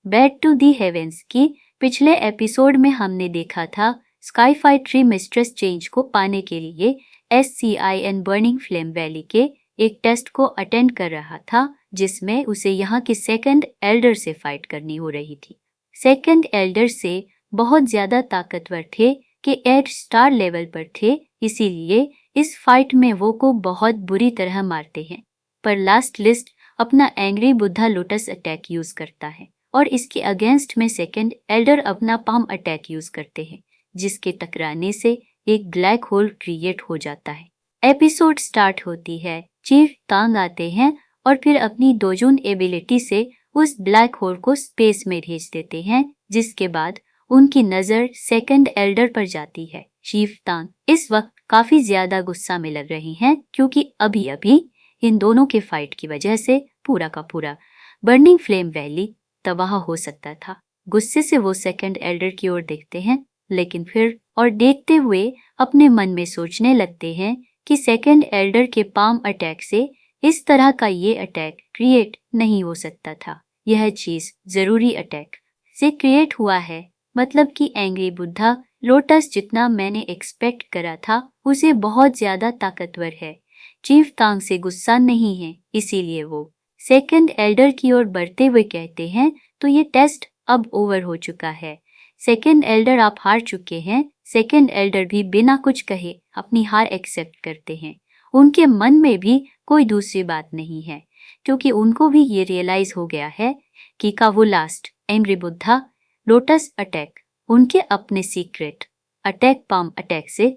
Back to the heavens की पिछले episode में हमने देखा था sky fight tree mistress change को पाने के लिए SCIN बर्निंग फ्लेम वैली के एक टेस्ट को अटेंड कर रहा था, जिसमें उसे यहाँ के सेकंड एल्डर से फाइट करनी हो रही थी। सेकंड एल्डर से बहुत ज्यादा ताकतवर थे कि 8 स्टार लेवल पर थे, इसीलिए इस फाइट में वो को बहुत बुरी तरह मारते हैं। पर लास्ट लिस्ट अपना angry Buddha lotus attack use करता है और इसके अगेंस्ट में सेकंड एल्डर अपना पाम अटैक यूज करते हैं, जिसके टकराने से एक ब्लैक होल क्रिएट हो जाता है। एपिसोड स्टार्ट होती है, चीफ तांग आते हैं और फिर अपनी दोजुन एबिलिटी से उस ब्लैक होल को स्पेस में भेज देते हैं, जिसके बाद उनकी नजर सेकंड एल्डर पर जाती है। चीफ तांग इस वक्त काफी ज्यादा गुस्सा में लग रही हैं, क्योंकि अभी अभी इन दोनों के फाइट की वजह से पूरा का पूरा बर्निंग फ्लेम वैली तबाह हो सकता था। गुस्से से वो सेकंड एल्डर की ओर देखते हैं, लेकिन फिर और देखते हुए अपने मन में सोचने लगते हैं कि सेकंड एल्डर के पाम अटैक से इस तरह का ये अटैक क्रिएट नहीं हो सकता था। यह चीज जरूरी अटैक से क्रिएट हुआ है, मतलब कि एंग्री बुद्धा लोटस जितना मैंने एक्सपेक्ट करा था उसे बहुत ज्यादा ताकतवर है। चीफ तांग से गुस्सा नहीं है, इसीलिए वो सेकंड एल्डर की ओर बढ़ते हुए कहते हैं, तो ये टेस्ट अब ओवर हो चुका है। सेकंड एल्डर आप हार चुके हैं। सेकंड एल्डर भी बिना कुछ कहे अपनी हार एक्सेप्ट करते हैं। उनके मन में भी कोई दूसरी बात नहीं है, क्योंकि उनको भी ये रियलाइज हो गया है कि का वो last angry Buddha lotus attack उनके अपने सीक्रेट अटैक पाम अटैक से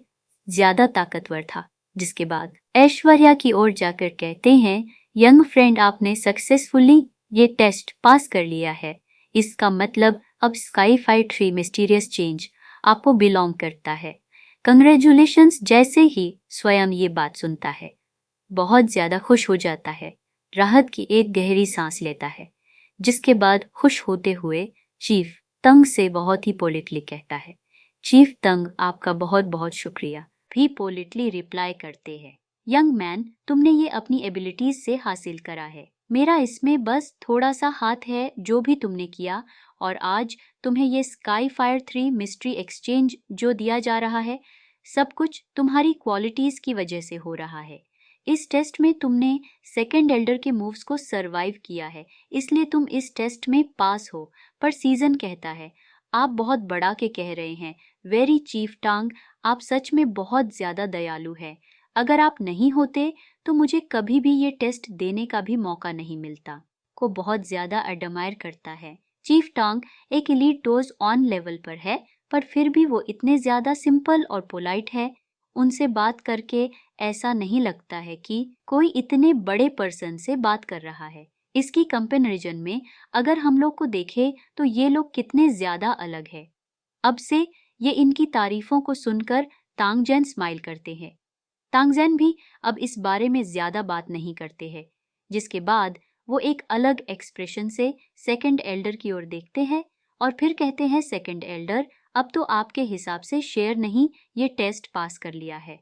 ज्यादा ताकतवर था। जिसके बाद ऐश्वर्या की ओर जाकर कहते हैं, यंग फ्रेंड आपने सक्सेसफुली ये टेस्ट पास कर लिया है। इसका मतलब अब sky fight tree mysterious change आपको बिलोंग करता है। कंग्रेचुलेशंस। जैसे ही स्वयं ये बात सुनता है बहुत ज्यादा खुश हो जाता है, राहत की एक गहरी सांस लेता है, जिसके बाद खुश होते हुए चीफ तंग से बहुत ही पोलिटली कहता है, चीफ तंग आपका बहुत बहुत शुक्रिया भी पोलिटली रिप्लाई करते हैं। यंग मैन, तुमने ये अपनी एबिलिटीज से हासिल करा है, मेरा इसमें बस थोड़ा सा हाथ है जो भी तुमने किया, और आज तुम्हें ये स्काई फायर 3 मिस्ट्री एक्सचेंज जो दिया जा रहा है सब कुछ तुम्हारी क्वालिटीज की वजह से हो रहा है। इस टेस्ट में तुमने सेकंड एल्डर के मूव्स को सरवाइव किया है, इसलिए तुम इस टेस्ट में पास हो। पर सीजन कहता है, आप बहुत बड़ा के कह रहे हैं, वेरी चीफ टांग, आप सच में बहुत ज्यादा दयालु है। अगर आप नहीं होते तो मुझे कभी भी ये टेस्ट देने का भी मौका नहीं मिलता। को बहुत ज्यादा एडमायर करता है। चीफ टांग एक एलीट डोज ऑन लेवल पर है, पर फिर भी वो इतने ज्यादा सिंपल और पोलाइट है। उनसे बात करके ऐसा नहीं लगता है कि कोई इतने बड़े पर्सन से बात कर रहा है। इसकी कंपैरिजन में अगर हम लोग को देखे तो ये लोग कितने ज्यादा अलग है। अब से ये इनकी तारीफों को सुनकर तांगजेन स्माइल करते हैं। तांगजेन भी अब इस बारे में ज्यादा बात नहीं करते हैं, जिसके बाद वो एक अलग एक्सप्रेशन से सेकंड एल्डर की ओर देखते हैं और फिर कहते हैं, सेकंड एल्डर, अब तो आपके हिसाब से शेयर नहीं ये टेस्ट पास कर लिया है।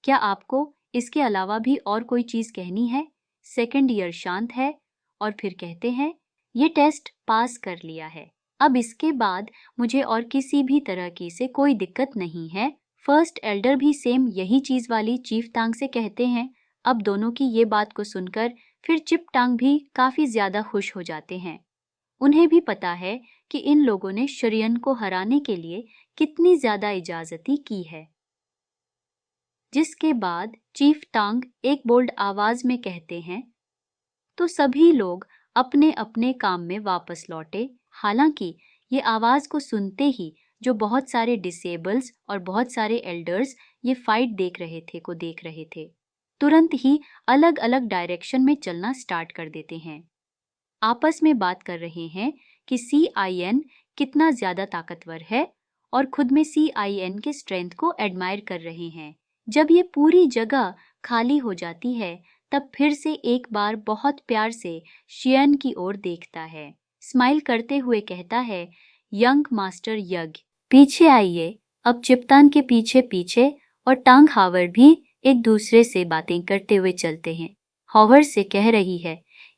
क्या आपको इसके अलावा भी और कोई चीज कहनी है? सेकंड ईयर शांत है और फिर कहते हैं, ये टेस्ट पास कर लिया है, अब इसके बाद मुझे और किसी भी तरह की से कोई दिक्कत नहीं है। फर्स्ट एल्डर भी सेम यही चीज वाली चीफ टांग से कहते हैं। अब दोनों की ये बात को सुनकर फिर चिप टांग भी काफी ज्यादा खुश हो जाते हैं। उन्हें भी पता है कि इन लोगों ने शरियन को हराने के लिए कितनी ज्यादा इजाजती की है। जिसके बाद चीफ टांग एक बोल्ड आवाज में कहते हैं, तो सभी लोग अपने अपने काम में वापस लौटे। हालांकि ये आवाज को सुनते ही जो बहुत सारे डिसेबल्स और बहुत सारे एल्डर्स ये फाइट देख रहे थे तुरंत ही अलग अलग डायरेक्शन में चलना स्टार्ट कर देते हैं। आपस में बात कर रहे हैं कि CIN कितना ज्यादा ताकतवर है और खुद में CIN के स्ट्रेंथ को एडमायर कर रहे हैं। जब ये पूरी जगह खाली हो जाती है तब फिर से एक बार बहुत प्यार से शियन की ओर देखता है, स्माइल करते हुए कहता है, यंग मास्टर यज्ञ, पीछे आइए। अब चिप्तान के पीछे पीछे और टांग हावर्ड भी एक दूसरे से बातें करते हुए चलते हैं। हावर्ड से कह रही है,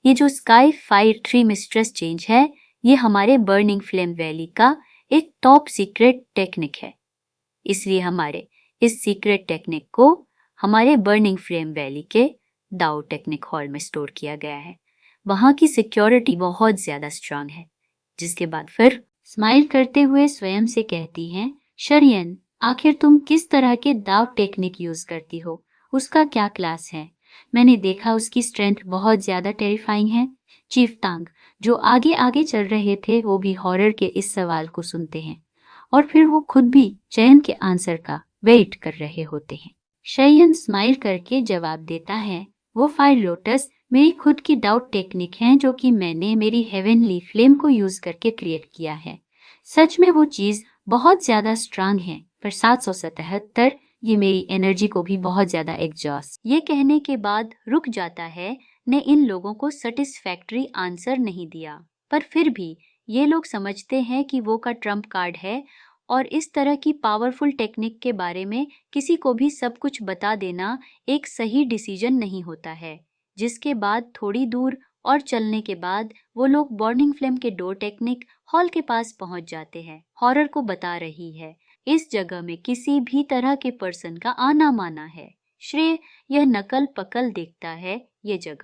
ये जो स्काई फायर 3 मिस्ट्रेस चेंज है ये हमारे बर्निंग फ्लेम वैली का एक टॉप सीक्रेट टेक्निक है। इसलिए हमारे इस सीक्रेट टेक्निक को हमारे बर्निंग फ्लेम वैली के दाओ टेक्निक हॉल में स्टोर किया गया है। वहाँ की सिक्योरिटी बहुत ज़्यादा स्ट्रांग है। जिसके बाद फिर स्माइल करते हुए स्वयं से कहती हैं, शरियन, आखिर तुम किस तरह के दाव टेक्निक यूज करती हो? उसका क्या क्लास है? मैंने देखा उसकी स्ट्रेंथ बहुत ज्यादा टेरिफाइंग है। चीफ तांग, जो आगे आगे चल रहे थे, वो भी हॉरर के इस सवाल को सुनते हैं और फिर वो खुद भी चयन के आंसर का वेट कर रहे होते हैं। शयन स्माइल करके जवाब देता है, वो फायर लोटस मेरी खुद की डाउट टेक्निक है जो कि मैंने मेरी हेवनली फ्लेम को यूज करके क्रिएट किया है। सच में वो चीज बहुत ज्यादा स्ट्रांग है, पर 777 ये मेरी एनर्जी को भी बहुत ज्यादा एग्जॉस्ट। ये कहने के बाद रुक जाता है, ने इन लोगों को सेटिस्फैक्ट्री आंसर नहीं दिया, पर फिर भी ये लोग समझते हैं कि वो का ट्रम्प कार्ड है और इस तरह की पावरफुल टेक्निक के बारे में किसी को भी सब कुछ बता देना एक सही डिसीजन नहीं होता है। जिसके बाद थोड़ी दूर और चलने के बाद वो लोग बर्निंग फ्लेम के डोर टेक्निक हॉल के पास पहुंच जाते हैं। हॉरर को बता रही है, इस जगह में किसी भी तरह के पर्सन का आना माना है। श्रेय यह नकल पकल देखता है ये जगह